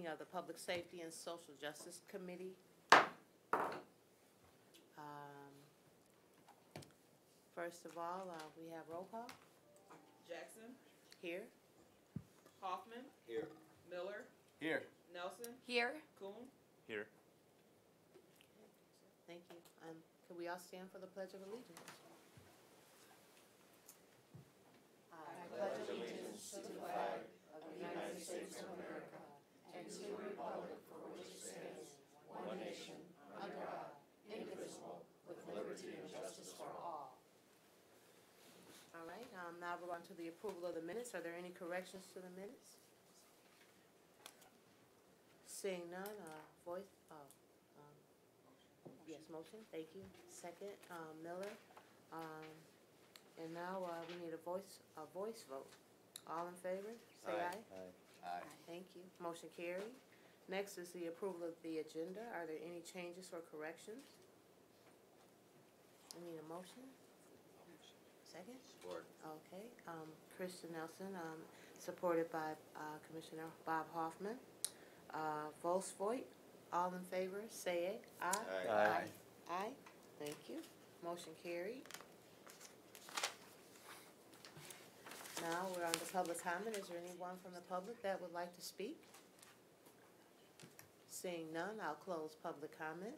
of the Public Safety and Social Justice Committee. First of all, we have roll call. Jackson. Here. Hoffman. Here. Miller. Here. Nelson. Here. Kuhn. Here. Thank you. Can we all stand for the Pledge of Allegiance? I pledge allegiance to the flag of the United States of America and to the republic for which it stands, one nation, under God, indivisible, with liberty and justice for all. All right, now we're on to the approval of the minutes. Are there any corrections to the minutes? Seeing none, yes, motion, thank you. Second, Miller. And now we need a voice vote. All in favor, say aye. Aye. Thank you. Motion carried. Next is the approval of the agenda. Are there any changes or corrections? I need a motion. Second? Support. Okay. Kristen Nelson, supported by Commissioner Bob Hoffman. Votes Voigt. All in favor, say aye. Aye. Aye. Thank you. Motion carried. Now we're on to public comment. Is there anyone from the public that would like to speak? Seeing none, I'll close public comment.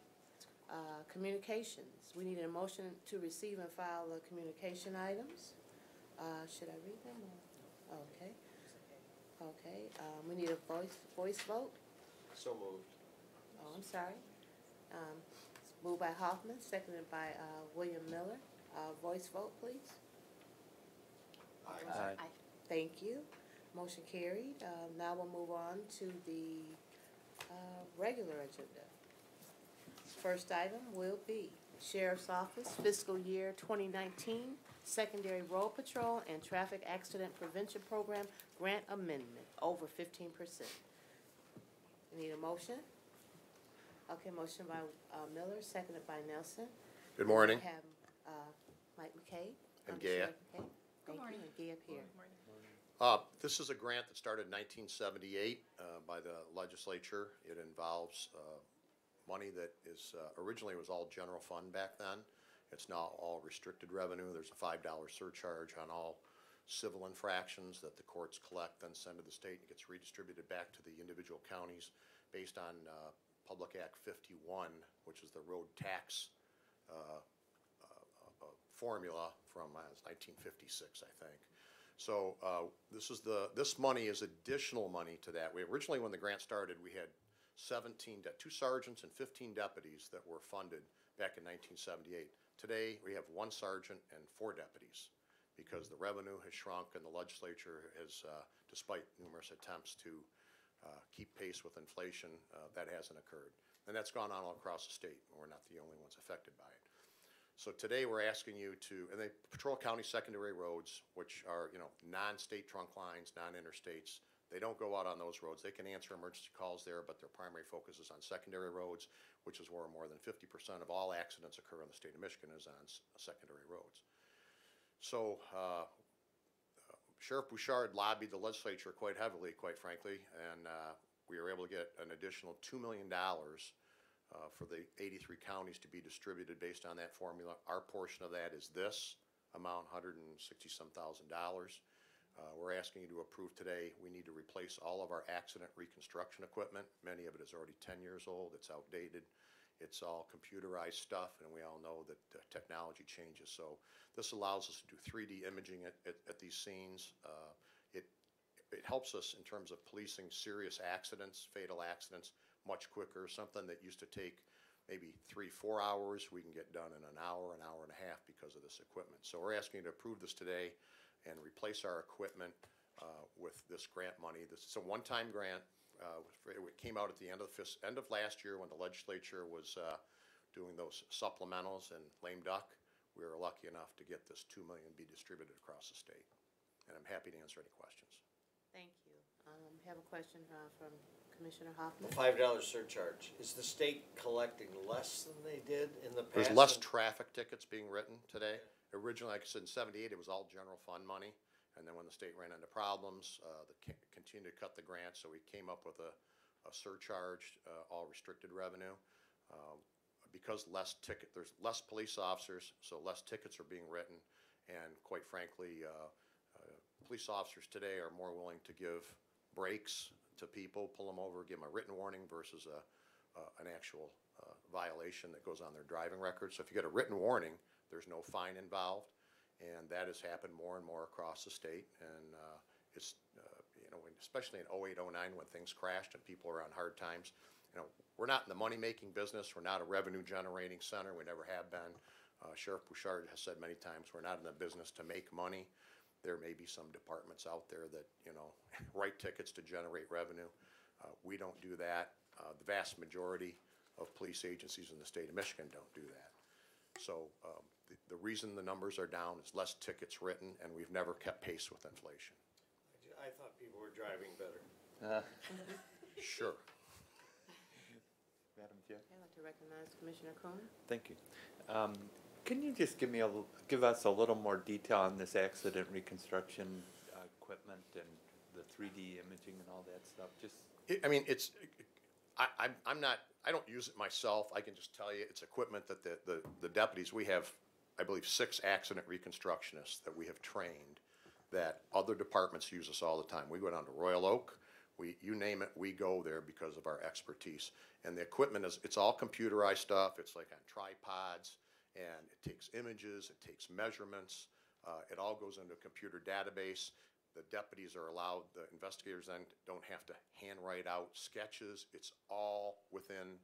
Communications. We need a motion to receive and file the communication items. Should I read them? Okay. Okay. We need a voice vote. So moved. Oh, I'm sorry. Moved by Hoffman, seconded by William Miller. Voice vote, please. Aye. Thank you. Motion carried. Now we'll move on to the regular agenda. First item will be Sheriff's Office Fiscal Year 2019 Secondary Road Patrol and Traffic Accident Prevention Program Grant Amendment, over 15%. Need a motion? Okay, motion by Miller, seconded by Nelson. Good morning. We have Mike McKay. And Gaia. Thank you, and Gaia here. This is a grant that started in 1978 by the legislature. It involves money that is originally was all general fund back then. It's now all restricted revenue. There's a $5 surcharge on all civil infractions that the courts collect, then send to the state, and gets redistributed back to the individual counties based on Public Act 51, which is the road tax formula from 1956, I think. So this money is additional money to that. We originally, when the grant started, we had 2 sergeants and 15 deputies that were funded back in 1978. Today, we have 1 sergeant and 4 deputies because the revenue has shrunk and the legislature has, despite numerous attempts to keep pace with inflation, that hasn't occurred. And that's gone on all across the state. We're not the only ones affected by it. So today we're asking you to, and they patrol county secondary roads, which are, non-state trunk lines, non-interstates. They don't go out on those roads. They can answer emergency calls there, but their primary focus is on secondary roads, which is where more than 50% of all accidents occur in the state of Michigan is on secondary roads. So Sheriff Bouchard lobbied the legislature quite heavily, quite frankly, and we were able to get an additional $2 million for the 83 counties to be distributed based on that formula. Our portion of that is this amount, $160-some thousand. We're asking you to approve today. We need to replace all of our accident reconstruction equipment. Many of it is already 10 years old. It's outdated. It's all computerized stuff, and we all know that technology changes. So this allows us to do 3D imaging at these scenes. It helps us in terms of policing serious accidents, fatal accidents, much quicker. Something that used to take maybe 3-4 hours, we can get done in an hour and a half because of this equipment. So we're asking you to approve this today and replace our equipment with this grant money. This is a one-time grant. It came out at the end of last year when the legislature was doing those supplementals and lame duck. We were lucky enough to get this $2 million be distributed across the state. And I'm happy to answer any questions. Thank you. Have a question from Commissioner Hoffman. The $5 surcharge. Is the state collecting less than they did in the past? There's less traffic tickets being written today. Originally, like I said, in 78, it was all general fund money. And then when the state ran into problems, they continued to cut the grant. So we came up with a surcharged, all restricted revenue. Because there's less police officers, so less tickets are being written, and quite frankly, police officers today are more willing to give breaks to people, pull them over, give them a written warning versus an actual violation that goes on their driving record. So if you get a written warning, there's no fine involved, and that has happened more and more across the state. And it's, especially in 08, 09, when things crashed and people were on hard times, we're not in the money-making business. We're not a revenue-generating center. We never have been. Sheriff Bouchard has said many times, we're not in the business to make money. There may be some departments out there that, write tickets to generate revenue. We don't do that. The vast majority of police agencies in the state of Michigan don't do that. So the reason the numbers are down is less tickets written, and we've never kept pace with inflation. I thought people were driving better. Sure. Madam Chair. I'd like to recognize Commissioner Kuhn. Thank you. Can you just give us a little more detail on this accident reconstruction equipment and the 3D imaging and all that stuff? I don't use it myself. I can just tell you it's equipment that the deputies, we have, I believe, 6 accident reconstructionists that we have trained that other departments use us all the time. We go down to Royal Oak. You name it, we go there because of our expertise. And the equipment it's all computerized stuff. It's like on tripods, and it takes images, it takes measurements. It all goes into a computer database. The deputies are allowed, the investigators then don't have to handwrite out sketches. It's all within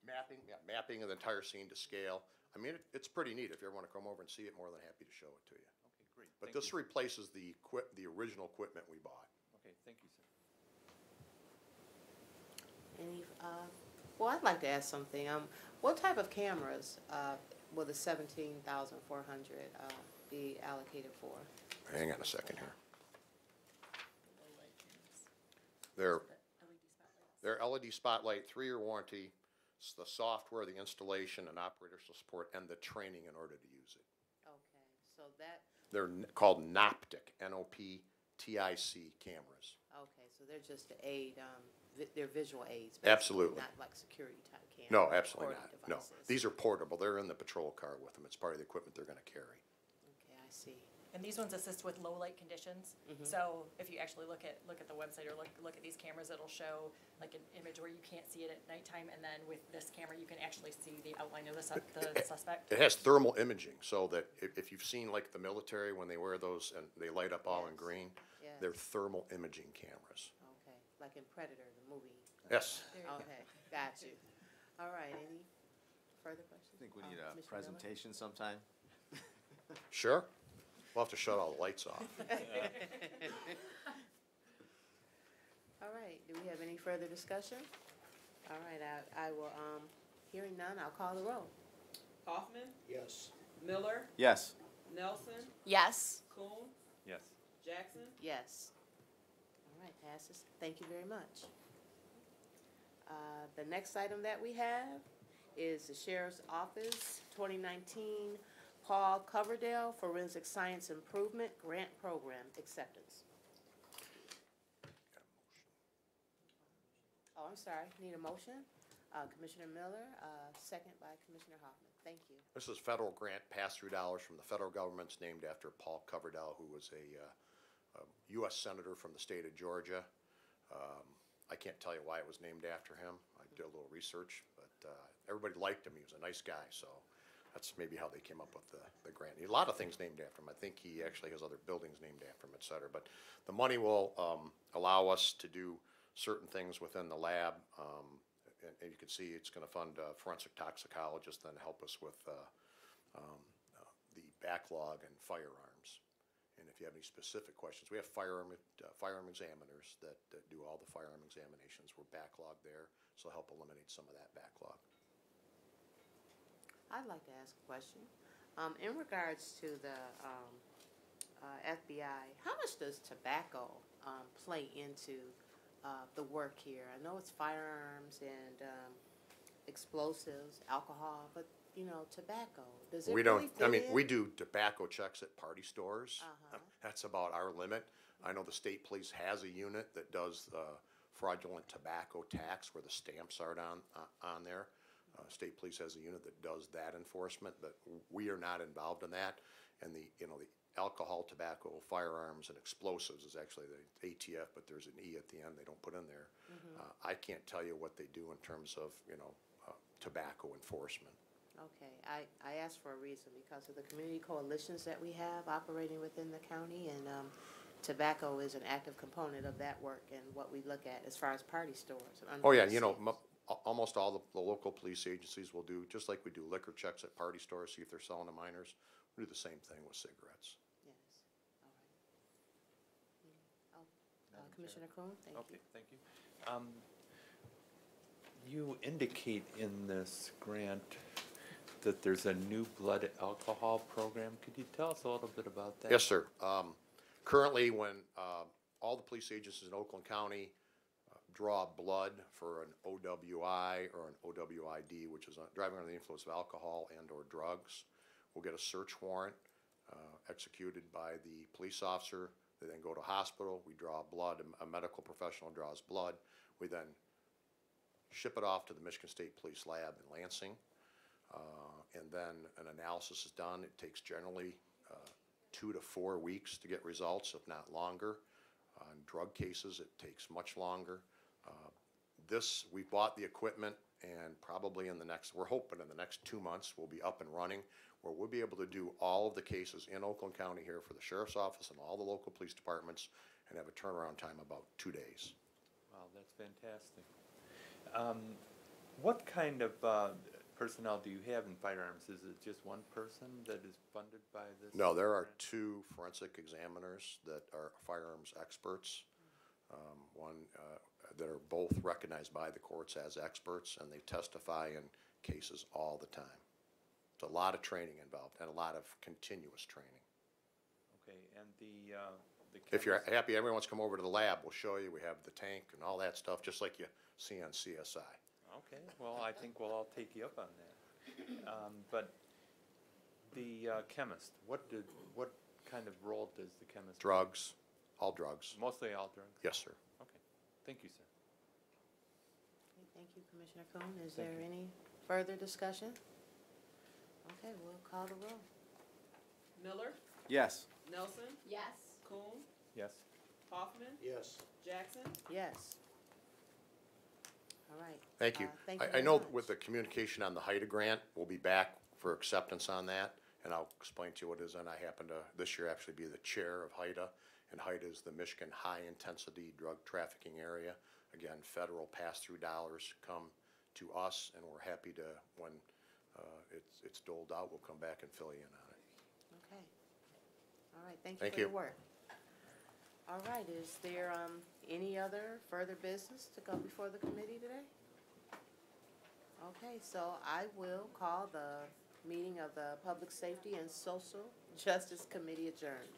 mapping of the entire scene to scale. I mean, it's pretty neat. If you ever want to come over and see it, more than happy to show it to you. Okay, great. But Thank this you. replaces the original equipment we bought. Okay, thank you, sir. Well, I'd like to ask something. What type of cameras will the 17,400 be allocated for? Hang on a second here. They're LED spotlight, 3-year warranty. It's the software, the installation, and operational support, and the training in order to use it. Okay, so that, They're called Noptic, N-O-P-T-I-C cameras. okay, so they're just to aid, they're visual aids. Absolutely. Not like security type cameras. No, absolutely recording not. No, devices. these are portable. They're in the patrol car with them. It's part of the equipment they're going to carry. Okay, I see. And these ones assist with low light conditions. So if you actually look at the website or look at these cameras, it'll show like an image where you can't see it at nighttime, and then with this camera, you can actually see the outline of the suspect. It has thermal imaging, so that if you've seen like the military when they wear those and they light up all in Yes. green, Yes. they're thermal imaging cameras. Okay, like in Predator, the movie. Yes. Okay, got you. All right, any further questions? I think we need a Commissioner Miller? presentation sometime. Sure. We'll have to shut all the lights off. All right, do we have any further discussion? All right, I will, hearing none, I'll call the roll. Hoffman, Yes. Miller, Yes. Nelson, Yes. Kuhn, Yes. Jackson. Yes. All right, passes. Thank you very much. The next item that we have is the Sheriff's Office 2019 Paul Coverdale Forensic Science Improvement Grant Program Acceptance. Oh, I'm sorry, need a motion? Commissioner Miller, second by Commissioner Hoffman. Thank you. This is federal grant pass-through dollars from the federal government's named after Paul Coverdell, who was a U.S. Senator from the state of Georgia. I can't tell you why it was named after him. I did a little research, but everybody liked him. He was a nice guy, so that's maybe how they came up with the grant. A lot of things named after him. I think he actually has other buildings named after him, et cetera. But the money will allow us to do certain things within the lab. And you can see it's going to fund forensic toxicologists, then help us with the backlog and firearms. And if you have any specific questions, we have firearm examiners that do all the firearm examinations. We're backlogged there, so help eliminate some of that backlog. I'd like to ask a question. In regards to the FBI, how much does tobacco play into the work here? I know it's firearms and explosives, alcohol, but tobacco. Does it We really don't, I mean, fit in? we do tobacco checks at party stores. That's about our limit. I know the state police has a unit that does the fraudulent tobacco tax where the stamps are on there. State police has a unit that does that enforcement, but we are not involved in that. And the alcohol, tobacco, firearms, and explosives is actually the ATF, but there's an E at the end they don't put in there. I can't tell you what they do in terms of, tobacco enforcement. Okay, I asked for a reason because of the community coalitions that we have operating within the county, and tobacco is an active component of that work and what we look at as far as party stores. And Oh, yeah, underage almost all the local police agencies will do, just like we do liquor checks at party stores, see if they're selling to minors, we do the same thing with cigarettes. Yes, all right. Commissioner Kuhn, thank you. Okay, thank you. You indicate in this grant that there's a new blood alcohol program. Could you tell us a little bit about that? Yes, sir. Currently, when all the police agencies in Oakland County draw blood for an OWI or an OWID, which is driving under the influence of alcohol and or drugs, we'll get a search warrant executed by the police officer. They then go to hospital. We draw blood. A medical professional draws blood. We then ship it off to the Michigan State Police Lab in Lansing. And then an analysis is done. It takes generally 2 to 4 weeks to get results, if not longer. On drug cases, it takes much longer. We bought the equipment, and probably we're hoping in the next 2 months, we'll be up and running, where we'll be able to do all of the cases in Oakland County here for the sheriff's office and all the local police departments, and have a turnaround time about 2 days. Wow, that's fantastic. What kind of personnel do you have in firearms? Is it just one person that is funded by this? No, there are grant? 2 forensic examiners that are firearms experts. One that are both recognized by the courts as experts, and they testify in cases all the time. It's a lot of training involved and a lot of continuous training. Okay, and the If you're chemist- happy, everyone's come over to the lab. We'll show you. We have the tank and all that stuff, just like you see on CSI. Okay, well, I think we'll all take you up on that. But the chemist, what kind of role does the chemist? Drugs, all drugs. Mostly all drugs? Yes, sir. Okay, thank you, sir. Okay, thank you, Commissioner Kuhn. Is Thank there you. any further discussion? Okay, we'll call the roll. Miller, Yes. Nelson, Yes. Coon, Yes? Hoffman, Yes. Jackson. Yes. All right. Thank you. Thank you I very know much. with the communication on the HIDA grant, we'll be back for acceptance on that, and I'll explain to you what it is, and I happen to, this year, actually be the chair of HIDA, and HIDA is the Michigan High Intensity Drug Trafficking Area. Again, federal pass-through dollars come to us, and we're happy to, when it's doled out, we'll come back and fill you in on it. Okay. All right, thank you Thank for you. your work. All right, is there any other further business to go before the committee today? Okay, so I will call the meeting of the Public Safety and Social Justice Committee adjourned.